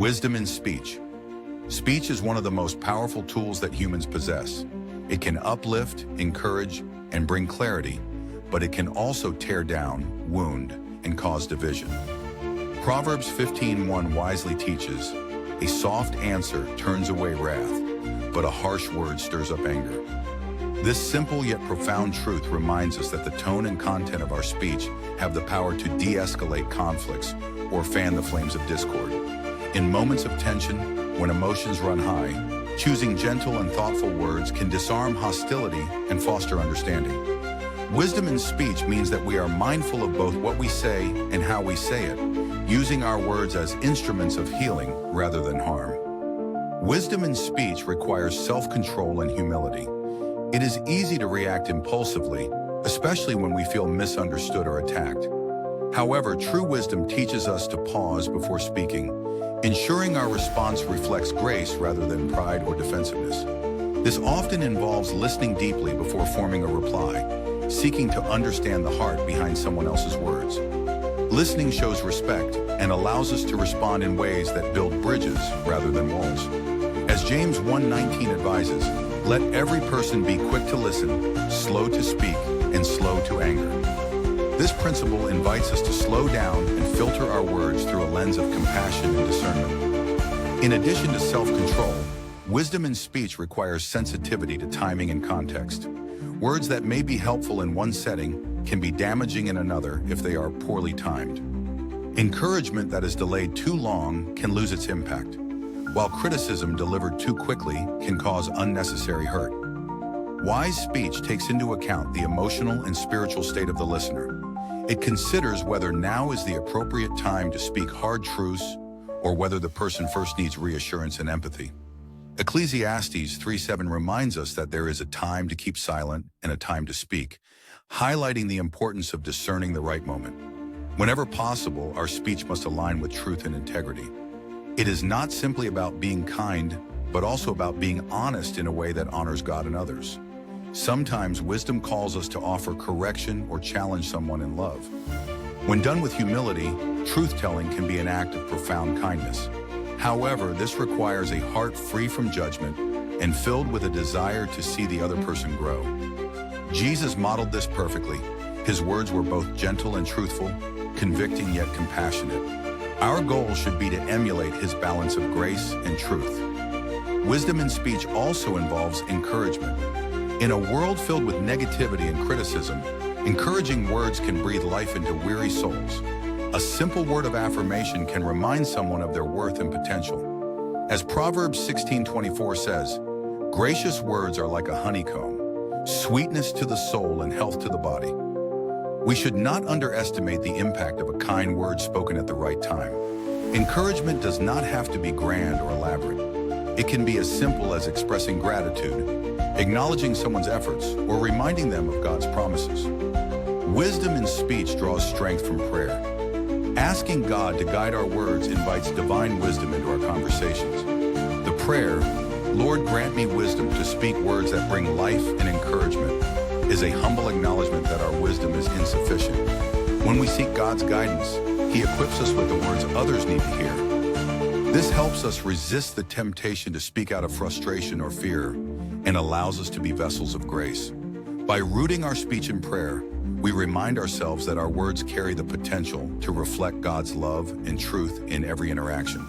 Wisdom in speech. Speech is one of the most powerful tools that humans possess. It can uplift, encourage, and bring clarity, but it can also tear down, wound, and cause division. Proverbs 15:1 wisely teaches, "A soft answer turns away wrath, but a harsh word stirs up anger." This simple yet profound truth reminds us that the tone and content of our speech have the power to de-escalate conflicts or fan the flames of discord. In moments of tension, when emotions run high, choosing gentle and thoughtful words can disarm hostility and foster understanding. Wisdom in speech means that we are mindful of both what we say and how we say it, using our words as instruments of healing rather than harm. Wisdom in speech requires self-control and humility. It is easy to react impulsively, especially when we feel misunderstood or attacked. However, true wisdom teaches us to pause before speaking, ensuring our response reflects grace rather than pride or defensiveness. This often involves listening deeply before forming a reply, seeking to understand the heart behind someone else's words. Listening shows respect and allows us to respond in ways that build bridges rather than walls. As James 1:19 advises, let every person be quick to listen, slow to speak, and slow to anger. This principle invites us to slow down and filter our words through a lens of compassion and discernment. In addition to self-control, wisdom in speech requires sensitivity to timing and context. Words that may be helpful in one setting can be damaging in another if they are poorly timed. Encouragement that is delayed too long can lose its impact, while criticism delivered too quickly can cause unnecessary hurt. Wise speech takes into account the emotional and spiritual state of the listener. It considers whether now is the appropriate time to speak hard truths or whether the person first needs reassurance and empathy. Ecclesiastes 3:7 reminds us that there is a time to keep silent and a time to speak, highlighting the importance of discerning the right moment. Whenever possible, our speech must align with truth and integrity. It is not simply about being kind, but also about being honest in a way that honors God and others. Sometimes wisdom calls us to offer correction or challenge someone in love. When done with humility, truth-telling can be an act of profound kindness. However, this requires a heart free from judgment and filled with a desire to see the other person grow. Jesus modeled this perfectly. His words were both gentle and truthful, convicting yet compassionate. Our goal should be to emulate his balance of grace and truth. Wisdom in speech also involves encouragement. In a world filled with negativity and criticism, encouraging words can breathe life into weary souls. A simple word of affirmation can remind someone of their worth and potential. As Proverbs 16:24 says, "Gracious words are like a honeycomb, sweetness to the soul and health to the body." We should not underestimate the impact of a kind word spoken at the right time. Encouragement does not have to be grand or elaborate. It can be as simple as expressing gratitude, acknowledging someone's efforts, or reminding them of God's promises. Wisdom in speech draws strength from prayer. Asking God to guide our words invites divine wisdom into our conversations. The prayer, "Lord, grant me wisdom to speak words that bring life and encouragement," is a humble acknowledgement that our wisdom is insufficient. When we seek God's guidance, he equips us with the words others need to hear. This helps us resist the temptation to speak out of frustration or fear and allows us to be vessels of grace. By rooting our speech in prayer, we remind ourselves that our words carry the potential to reflect God's love and truth in every interaction.